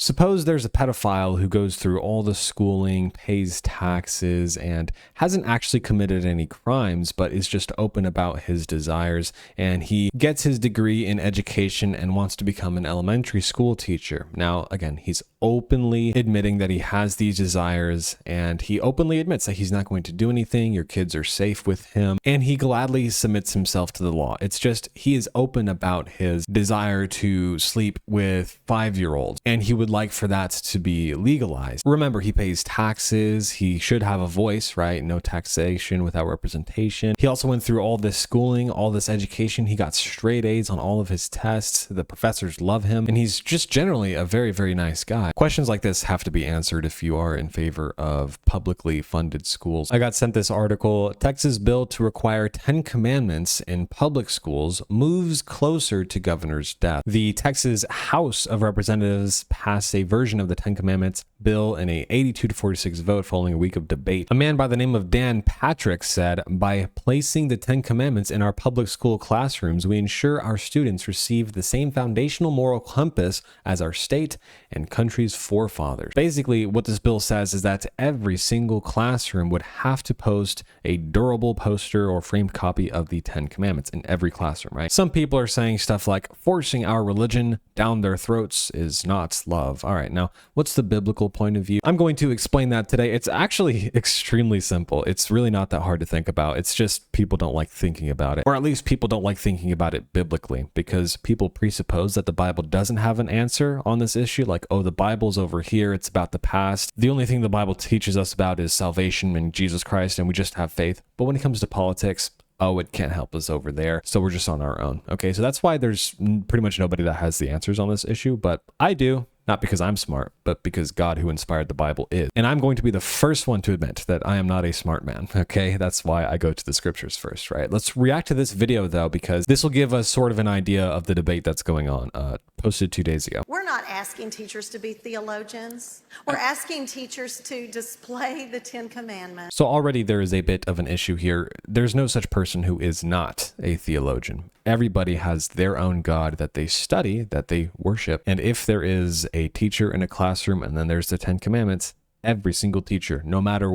Suppose there's a pedophile who goes through all the schooling, pays taxes, and hasn't actually committed any crimes, but is just open about his desires, and he gets his degree in education and wants to become an elementary school teacher. Now, again, he's openly admitting that he has these desires, and he openly admits that he's not going to do anything. Your kids are safe with him, and he gladly submits himself to the law. It's just he is open about his desire to sleep with 5-year-olds, and he would like for that to be legalized. Remember, he pays taxes. He should have a voice, right? No taxation without representation. He also went through all this schooling, all this education. He got straight A's on all of his tests. The professors love him, and he's just generally a very, very nice guy. Questions like this have to be answered if you are in favor of publicly funded schools. I got sent this article: Texas bill to require 10 commandments in public schools moves closer to governor's death. The Texas House of Representatives passed a version of the 10 Commandments bill in a 82-46 vote following a week of debate. A man by the name of Dan Patrick said, "By placing the 10 Commandments in our public school classrooms, we ensure our students receive the same foundational moral compass as our state and country's forefathers." Basically, what this bill says is that every single classroom would have to post a durable poster or framed copy of the 10 Commandments in every classroom, right? Some people are saying stuff like forcing our religion down their throats is not love. All right, now, what's the biblical point of view? I'm going to explain that today. It's actually extremely simple. It's really not that hard to think about. It's just people don't like thinking about it, or at least people don't like thinking about it biblically, because people presuppose that the Bible doesn't have an answer on this issue. Like, oh, the Bible's over here. It's about the past. The only thing the Bible teaches us about is salvation in Jesus Christ, and we just have faith. But when it comes to politics, oh, it can't help us over there, so we're just on our own. Okay, so that's why there's pretty much nobody that has the answers on this issue, but I do. Not because I'm smart, but because God, who inspired the Bible, is. And I'm going to be the first one to admit that I am not a smart man, okay? That's why I go to the scriptures first, right? Let's react to this video, though, because this will give us sort of an idea of the debate that's going on. Posted 2 days ago. We're not asking teachers to be theologians. We're asking teachers to display the 10 Commandments. So already there is a bit of an issue here. There's no such person who is not a theologian. Everybody has their own God that they study, that they worship. And if there is a teacher in a classroom and then there's the 10 Commandments, every single teacher, no matter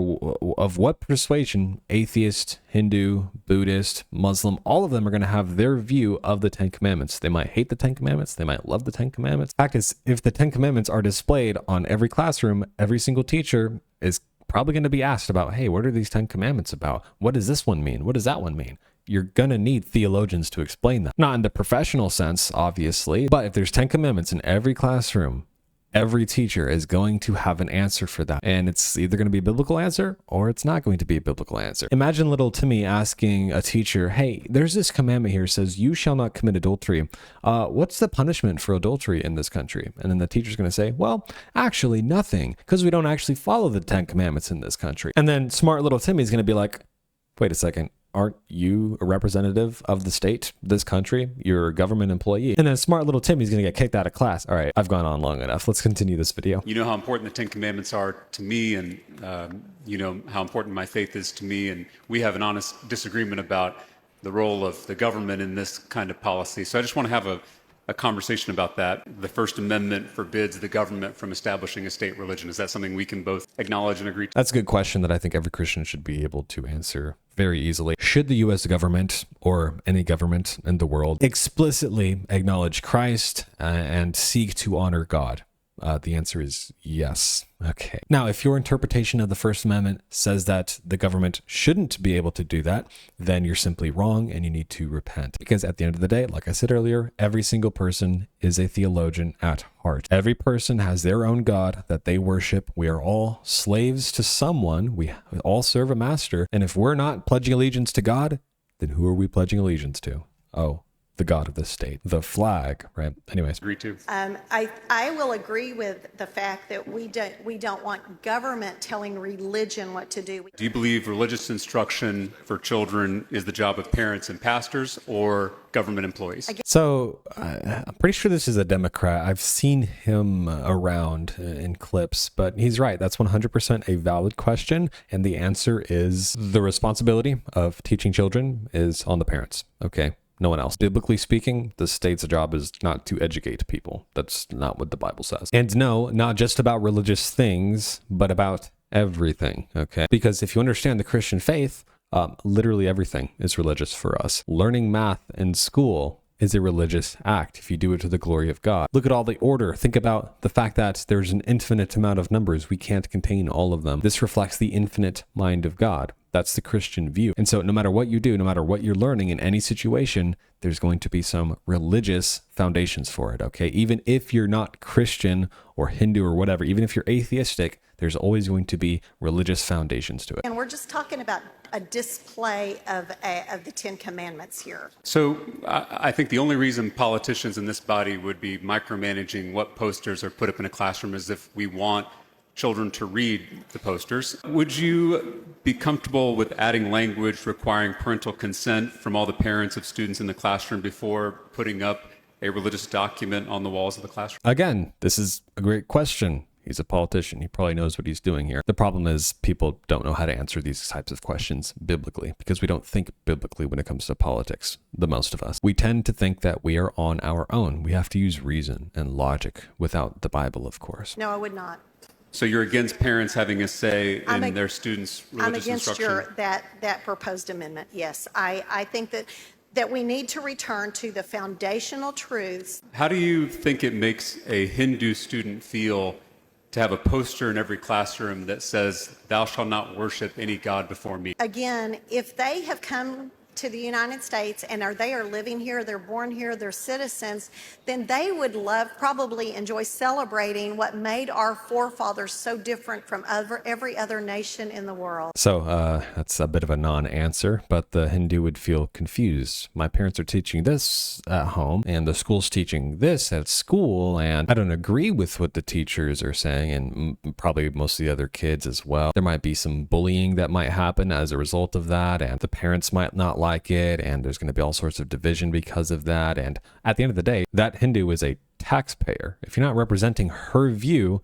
of what persuasion, atheist, Hindu, Buddhist, Muslim, all of them are going to have their view of the 10 Commandments. They might hate the 10 Commandments. They might love the 10 Commandments. The fact is, if the 10 Commandments are displayed on every classroom, every single teacher is probably going to be asked about, hey, what are these 10 Commandments about? What does this one mean? What does that one mean? You're going to need theologians to explain that. Not in the professional sense, obviously, but if there's 10 Commandments in every classroom, every teacher is going to have an answer for that. And it's either going to be a biblical answer or it's not going to be a biblical answer. Imagine little Timmy asking a teacher, hey, there's this commandment here that says you shall not commit adultery. What's the punishment for adultery in this country? And then the teacher's going to say, well, actually nothing, because we don't actually follow the 10 Commandments in this country. And then smart little Timmy's going to be like, wait a second. Aren't you a representative of the state, this country? You're a government employee. And then smart little Timmy's going to get kicked out of class. All right, I've gone on long enough. Let's continue this video. You know how important the 10 Commandments are to me, and you know how important my faith is to me. And we have an honest disagreement about the role of the government in this kind of policy. So I just want to have a conversation about that. The First Amendment forbids the government from establishing a state religion. Is that something we can both acknowledge and agree to? That's a good question that I think every Christian should be able to answer very easily. Should the U.S. government or any government in the world explicitly acknowledge Christ and seek to honor God? The answer is yes. Okay. Now, if your interpretation of the First Amendment says that the government shouldn't be able to do that, then you're simply wrong and you need to repent. Because at the end of the day, like I said earlier, every single person is a theologian at heart. Every person has their own God that they worship. We are all slaves to someone. We all serve a master. And if we're not pledging allegiance to God, then who are we pledging allegiance to? Oh, the God of the state, the flag, right? Anyways. Agree to. I will agree with the fact that we don't want government telling religion what to do. Do you believe religious instruction for children is the job of parents and pastors or government employees? So I'm pretty sure this is a Democrat. I've seen him around in clips, but he's right. That's 100% a valid question. And the answer is the responsibility of teaching children is on the parents. Okay. No one else. Biblically speaking, the state's job is not to educate people. That's not what the Bible says. And no, not just about religious things, but about everything, okay? Because if you understand the Christian faith, literally everything is religious for us. Learning math in school is a religious act if you do it to the glory of God. Look at all the order. Think about the fact that there's an infinite amount of numbers. We can't contain all of them. This reflects the infinite mind of God. That's the Christian view. And so no matter what you do, no matter what you're learning in any situation, there's going to be some religious foundations for it, okay? Even if you're not Christian or Hindu or whatever, even if you're atheistic, there's always going to be religious foundations to it. And we're just talking about a display of the Ten Commandments here. So I think the only reason politicians in this body would be micromanaging what posters are put up in a classroom is if we want children to read the posters. Would you be comfortable with adding language requiring parental consent from all the parents of students in the classroom before putting up a religious document on the walls of the classroom? Again, this is a great question. He's a politician. He probably knows what he's doing here. The problem is people don't know how to answer these types of questions biblically because we don't think biblically when it comes to politics, the most of us. We tend to think that we are on our own. We have to use reason and logic without the Bible, of course. No, I would not. So you're against parents having a say in their students' religious instruction? I'm against that proposed amendment, yes. I think that we need to return to the foundational truths. How do you think it makes a Hindu student feel to have a poster in every classroom that says, "Thou shalt not worship any god before me"? Again, if they have come to the United States and they are living here, they're born here, they're citizens, then they would probably enjoy celebrating what made our forefathers so different from every other nation in the world. So that's a bit of a non-answer, but the Hindu would feel confused. My parents are teaching this at home, and the school's teaching this at school, and I don't agree with what the teachers are saying, and probably most of the other kids as well. There might be some bullying that might happen as a result of that, and the parents might not like it, and there's going to be all sorts of division because of that. And at the end of the day, that Hindu is a taxpayer. If you're not representing her view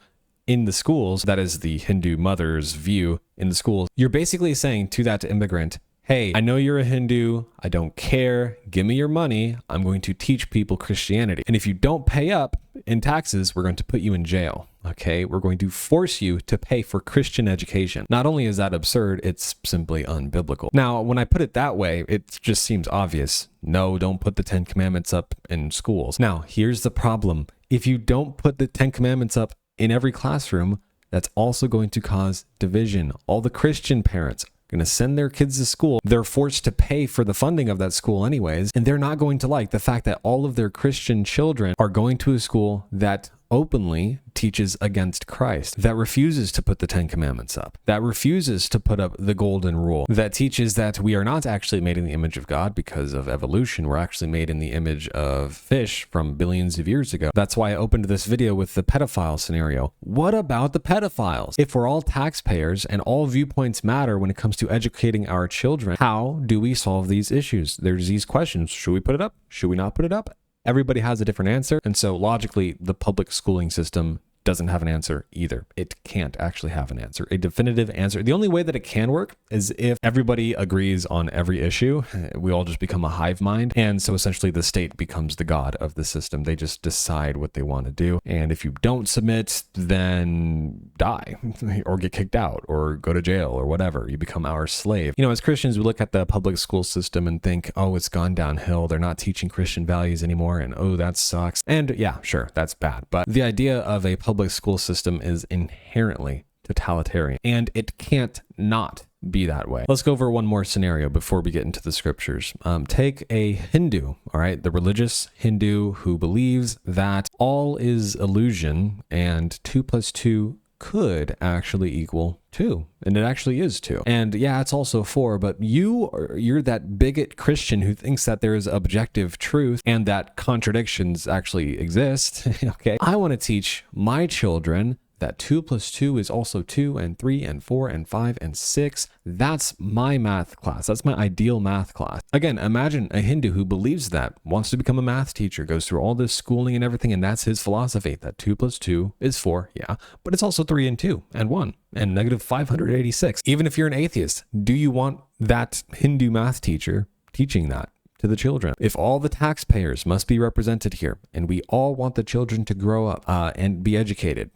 in the schools, that is the Hindu mother's view in the schools, you're basically saying to that immigrant, hey, I know you're a Hindu. I don't care. Give me your money. I'm going to teach people Christianity. And if you don't pay up in taxes, we're going to put you in jail. Okay, we're going to force you to pay for Christian education. Not only is that absurd, it's simply unbiblical. Now, when I put it that way, it just seems obvious. No, don't put the Ten Commandments up in schools. Now, here's the problem. If you don't put the Ten Commandments up in every classroom, that's also going to cause division. All the Christian parents going to send their kids to school. They're forced to pay for the funding of that school anyways, and they're not going to like the fact that all of their Christian children are going to a school that openly teaches against Christ, that refuses to put the Ten Commandments up, that refuses to put up the golden rule, that teaches that we are not actually made in the image of God because of evolution. We're actually made in the image of fish from billions of years ago. That's why I opened this video with the pedophile scenario. What about the pedophiles? If we're all taxpayers and all viewpoints matter when it comes to educating our children, how do we solve these issues? There's these questions. Should we put it up? Should we not put it up? Everybody has a different answer. And so logically, the public schooling system doesn't have an answer either. It can't actually have an answer, a definitive answer. The only way that it can work is if everybody agrees on every issue. We all just become a hive mind. And so essentially the state becomes the god of the system. They just decide what they want to do. And if you don't submit, then die or get kicked out or go to jail or whatever. You become our slave. You know, as Christians, we look at the public school system and think, oh, it's gone downhill. They're not teaching Christian values anymore. And oh, that sucks. And yeah, sure, that's bad. But the idea of a public school system is inherently totalitarian, and it can't not be that way. Let's go over one more scenario before we get into the scriptures. Take a Hindu, all right, the religious Hindu who believes that all is illusion and 2 + 2 could actually equal 2, and it actually is 2. And yeah, it's also 4, but you're that bigot Christian who thinks that there is objective truth and that contradictions actually exist. Okay, I want to teach my children that 2 + 2 is also 2, and 3, and 4, and 5, and 6. That's my math class. That's my ideal math class. Again, imagine a Hindu who believes that, wants to become a math teacher, goes through all this schooling and everything, and that's his philosophy, that 2 + 2 is 4, yeah, but it's also 3 and 2, and 1, and -586. Even if you're an atheist, do you want that Hindu math teacher teaching that? to the children. If all the taxpayers must be represented here, and we all want the children to grow up and be educated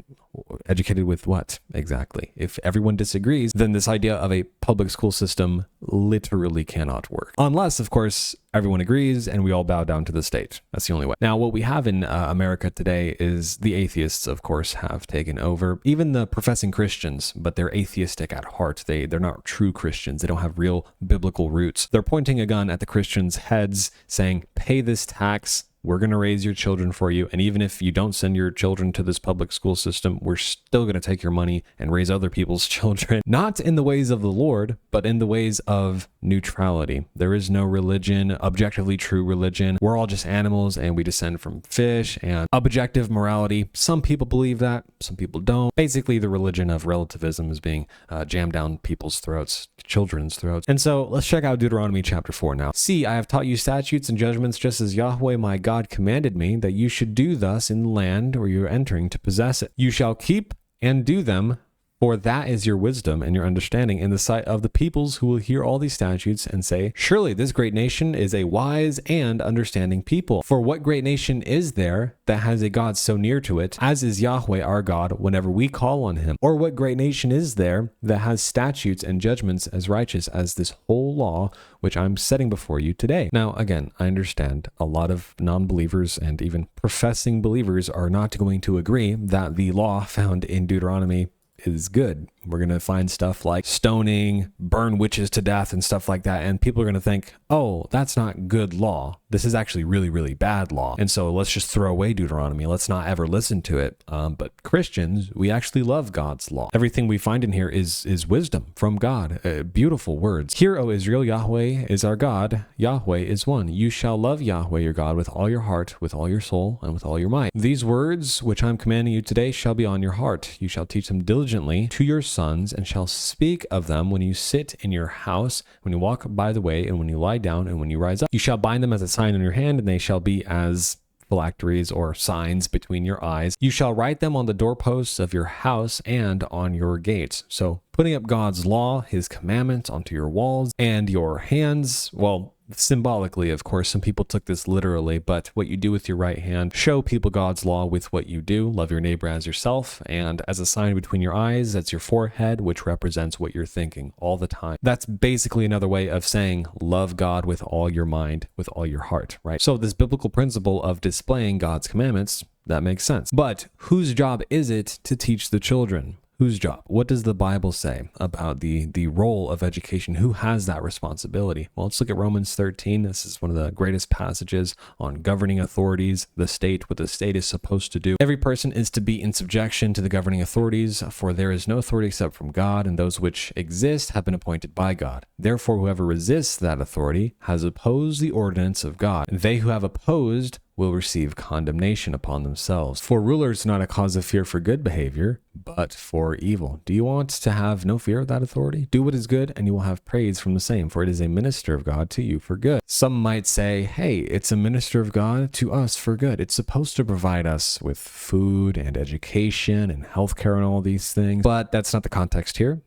with what exactly? If everyone disagrees, then this idea of a public school system literally cannot work. Unless, of course, everyone agrees and we all bow down to the state. That's the only way. Now, what we have in America today is the atheists, of course, have taken over. Even the professing Christians, but they're atheistic at heart. They're not true Christians. They don't have real biblical roots. They're pointing a gun at the Christians' heads, saying, pay this tax. We're going to raise your children for you. And even if you don't send your children to this public school system, we're still going to take your money and raise other people's children. Not in the ways of the Lord, but in the ways of neutrality. There is no religion, objectively true religion. We're all just animals and we descend from fish, and objective morality. Some people believe that, some people don't. Basically, the religion of relativism is being jammed down people's throats, children's throats. And so let's check out Deuteronomy chapter 4 now. See, I have taught you statutes and judgments just as Yahweh my God commanded me that you should do thus in the land where you are entering to possess it. You shall keep and do them, for that is your wisdom and your understanding in the sight of the peoples who will hear all these statutes and say, surely this great nation is a wise and understanding people. For what great nation is there that has a God so near to it, as is Yahweh our God whenever we call on him? Or what great nation is there that has statutes and judgments as righteous as this whole law which I'm setting before you today? Now, again, I understand a lot of non-believers and even professing believers are not going to agree that the law found in Deuteronomy is good. We're going to find stuff like stoning, burn witches to death and stuff like that. And people are going to think, oh, that's not good law. This is actually really, really bad law. And so let's just throw away Deuteronomy. Let's not ever listen to it. But Christians, we actually love God's law. Everything we find in here is wisdom from God. Beautiful words. Hear, O Israel, Yahweh is our God. Yahweh is one. You shall love Yahweh your God with all your heart, with all your soul, and with all your might. These words which I'm commanding you today shall be on your heart. You shall teach them diligently to your sons, and shall speak of them when you sit in your house, when you walk by the way, and when you lie down, and when you rise up. You shall bind them as a sign on your hand, and they shall be as phylacteries or signs between your eyes. You shall write them on the doorposts of your house and on your gates. So putting up God's law, his commandments onto your walls and your hands, well, symbolically, of course, some people took this literally, but what you do with your right hand, show people God's law with what you do. Love your neighbor as yourself. And as a sign between your eyes, that's your forehead, which represents what you're thinking all the time. That's basically another way of saying love God with all your mind, with all your heart, right? So this biblical principle of displaying God's commandments, that makes sense. But whose job is it to teach the children? Whose job? What does the Bible say about the role of education? Who has that responsibility? Well, let's look at Romans 13. This is one of the greatest passages on governing authorities, the state, what the state is supposed to do. Every person is to be in subjection to the governing authorities, for there is no authority except from God, and those which exist have been appointed by God. Therefore, whoever resists that authority has opposed the ordinance of God. They who have opposed will receive condemnation upon themselves. For rulers not a cause of fear for good behavior, but for evil. Do you want to have no fear of that authority? Do what is good, and you will have praise from the same, for it is a minister of God to you for good. Some might say, hey, it's a minister of God to us for good. It's supposed to provide us with food and education and healthcare and all these things, but that's not the context here.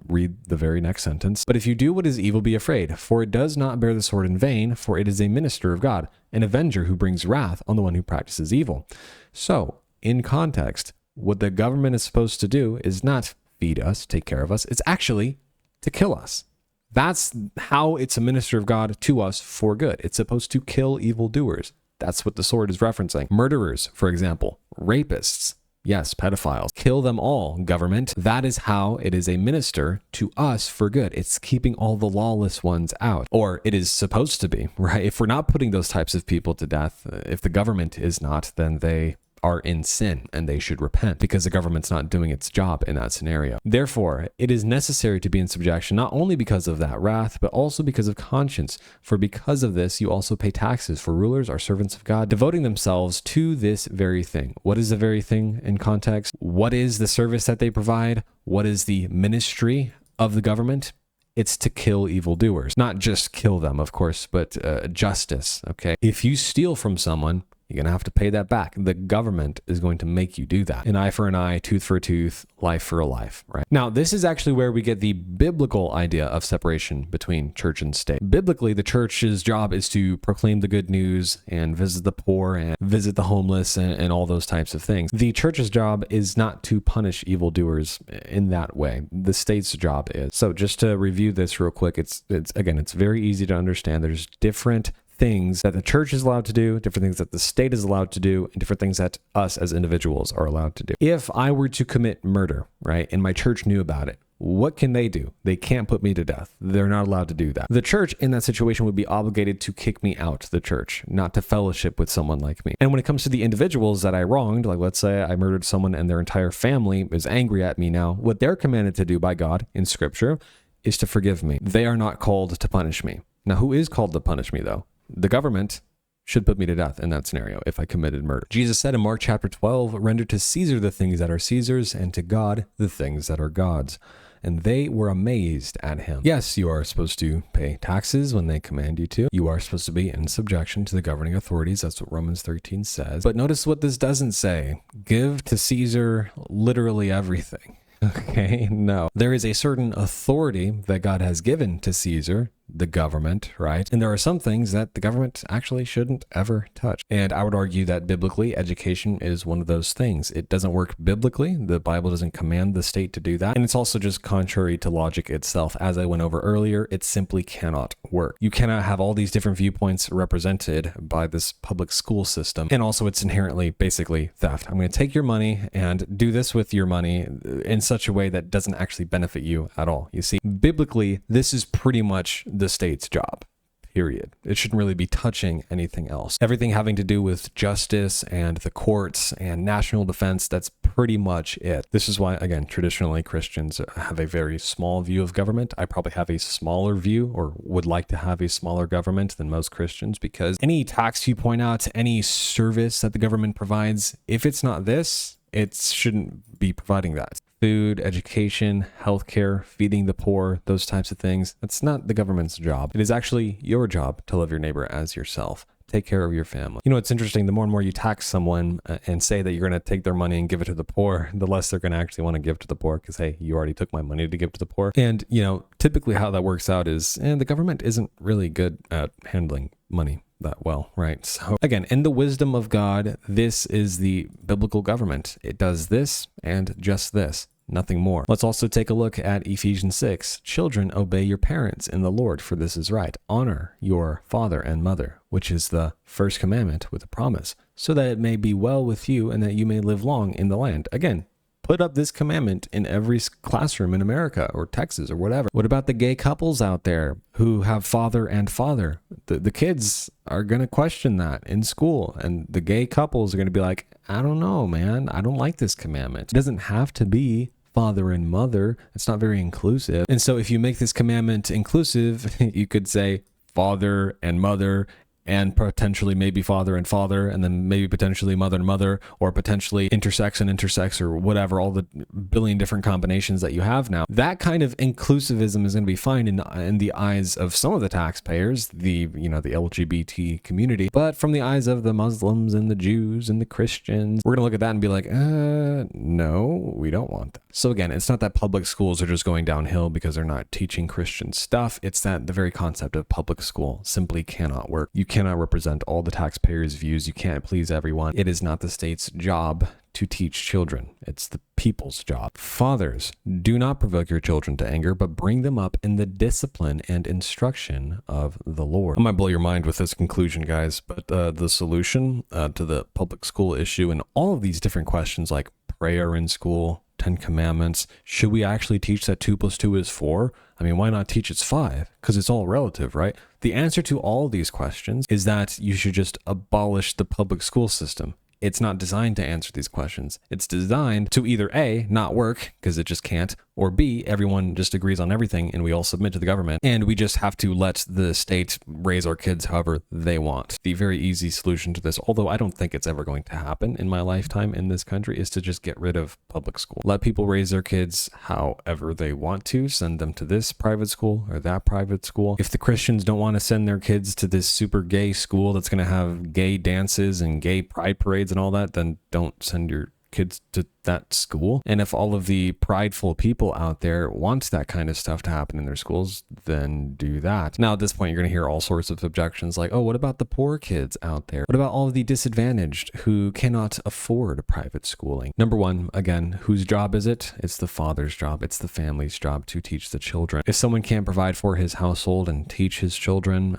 Read the very next sentence. But if you do what is evil, be afraid, for it does not bear the sword in vain, for it is a minister of God, an avenger who brings wrath on the one who practices evil. So, in context, what the government is supposed to do is not feed us, take care of us. It's actually to kill us. That's how it's a minister of God to us for good. It's supposed to kill evildoers. That's what the sword is referencing. Murderers, for example, rapists, yes, pedophiles. Kill them all, government. That is how it is a minister to us for good. It's keeping all the lawless ones out. Or it is supposed to be, right? If we're not putting those types of people to death, if the government is not, then they are in sin and they should repent because the government's not doing its job in that scenario. Therefore, it is necessary to be in subjection, not only because of that wrath, but also because of conscience. For because of this, you also pay taxes, for rulers are servants of God, devoting themselves to this very thing. What is the very thing in context? What is the service that they provide? What is the ministry of the government? It's to kill evildoers. Not just kill them, of course, but justice, okay? If you steal from someone, You're going to have to pay that back. The government is going to make you do that. An eye for an eye, tooth for a tooth, life for a life, right? Now, this is actually where we get the biblical idea of separation between church and state. Biblically, the church's job is to proclaim the good news and visit the poor and visit the homeless and all those types of things. The church's job is not to punish evildoers in that way. The state's job is. So just to review this real quick, it's very easy to understand. There's different things that the church is allowed to do, different things that the state is allowed to do, and different things that us as individuals are allowed to do. If I were to commit murder, right, and my church knew about it, what can they do? They can't put me to death. They're not allowed to do that. The church in that situation would be obligated to kick me out the church, not to fellowship with someone like me. And when it comes to the individuals that I wronged, like let's say I murdered someone and their entire family is angry at me now, what they're commanded to do by God in scripture is to forgive me. They are not called to punish me. Now, who is called to punish me though? The government should put me to death in that scenario if I committed murder. Jesus said in Mark chapter 12, render to Caesar the things that are Caesar's and to God the things that are God's. And they were amazed at him. Yes, you are supposed to pay taxes when they command you to. You are supposed to be in subjection to the governing authorities. That's what Romans 13 says. But notice what this doesn't say. Give to Caesar literally everything. Okay, no. There is a certain authority that God has given to Caesar, the government, right? And there are some things that the government actually shouldn't ever touch. And I would argue that biblically, education is one of those things. It doesn't work biblically. The Bible doesn't command the state to do that. And it's also just contrary to logic itself. As I went over earlier, it simply cannot work. You cannot have all these different viewpoints represented by this public school system. And also it's inherently basically theft. I'm going to take your money and do this with your money in such a way that doesn't actually benefit you at all. You see, biblically, this is pretty much the state's job, period. It shouldn't really be touching anything else. Everything having to do with justice and the courts and national defense, that's pretty much it. This is why, again, traditionally Christians have a very small view of government. I probably have a smaller view or would like to have a smaller government than most Christians because any tax you point out, any service that the government provides, if it's not this, it shouldn't be providing that. Food, education, healthcare, feeding the poor, those types of things. That's not the government's job. It is actually your job to love your neighbor as yourself. Take care of your family. You know, it's interesting. The more and more you tax someone and say that you're going to take their money and give it to the poor, the less they're going to actually want to give to the poor because, hey, you already took my money to give to the poor. And, you know, typically how that works out is the government isn't really good at handling money that well, right? So again, in the wisdom of God, this is the biblical government. It does this and just this, nothing more. Let's also take a look at Ephesians 6. Children, obey your parents in the Lord, for this is right. Honor your father and mother, which is the first commandment with a promise, so that it may be well with you and that you may live long in the land. Again, put up this commandment in every classroom in America or Texas or whatever. What about the gay couples out there who have father and father? The kids are going to question that in school. And the gay couples are going to be like, I don't know, man. I don't like this commandment. It doesn't have to be father and mother. It's not very inclusive. And so if you make this commandment inclusive, you could say father and mother and potentially maybe father and father, and then maybe potentially mother and mother, or potentially intersex and intersex, or whatever, all the billion different combinations that you have now. That kind of inclusivism is going to be fine in the eyes of some of the taxpayers, the LGBT community, but from the eyes of the Muslims and the Jews and the Christians, we're going to look at that and be like, no, we don't want that. So again, it's not that public schools are just going downhill because they're not teaching Christian stuff. It's that the very concept of public school simply cannot work. You cannot represent all the taxpayers' views. You can't please everyone. It is not the state's job to teach children. It's the people's job. Fathers, do not provoke your children to anger, but bring them up in the discipline and instruction of the Lord. I might blow your mind with this conclusion, guys, but the solution to the public school issue and all of these different questions like prayer in school, 10 Commandments, should we actually teach that 2 + 2 is 4? I mean, why not teach it's 5? Because it's all relative, right? The answer to all these questions is that you should just abolish the public school system. It's not designed to answer these questions. It's designed to either A, not work, because it just can't, or B, everyone just agrees on everything and we all submit to the government, and we just have to let the state raise our kids however they want. The very easy solution to this, although I don't think it's ever going to happen in my lifetime in this country, is to just get rid of public school. Let people raise their kids however they want to, send them to this private school or that private school. If the Christians don't want to send their kids to this super gay school that's going to have gay dances and gay pride parades and all that, then don't send your kids to that school. And if all of the prideful people out there want that kind of stuff to happen in their schools, then do that. Now, at this point, you're going to hear all sorts of objections like, oh, what about the poor kids out there? What about all of the disadvantaged who cannot afford private schooling? Number one, again, whose job is it? It's the father's job. It's the family's job to teach the children. If someone can't provide for his household and teach his children,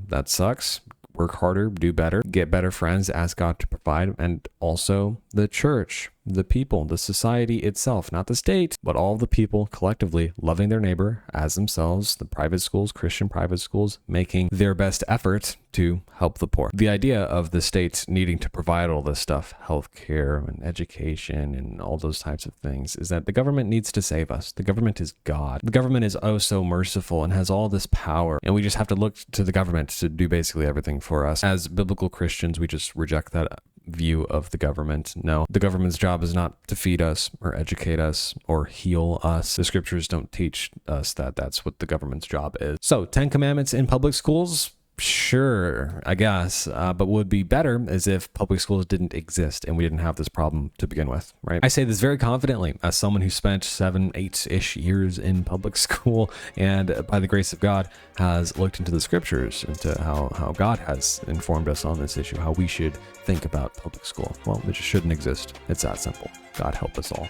that sucks. Work harder, do better, get better friends, ask God to provide, and also the church, the people, the society itself, not the state, but all the people collectively loving their neighbor as themselves, the private schools, Christian private schools, making their best effort to help the poor. The idea of the state needing to provide all this stuff, healthcare and education and all those types of things, is that the government needs to save us. The government is God. The government is oh so merciful and has all this power, and we just have to look to the government to do basically everything for us. As biblical Christians, we just reject that view of the government. No, the government's job is not to feed us or educate us or heal us. The scriptures don't teach us that that's what the government's job is. So 10 commandments in public schools? Sure, I guess, but what would be better is if public schools didn't exist and we didn't have this problem to begin with, right? I say this very confidently as someone who spent 7-8-ish years in public school and by the grace of God has looked into the scriptures, into how God has informed us on this issue, how we should think about public school. Well, it just shouldn't exist. It's that simple. God help us all.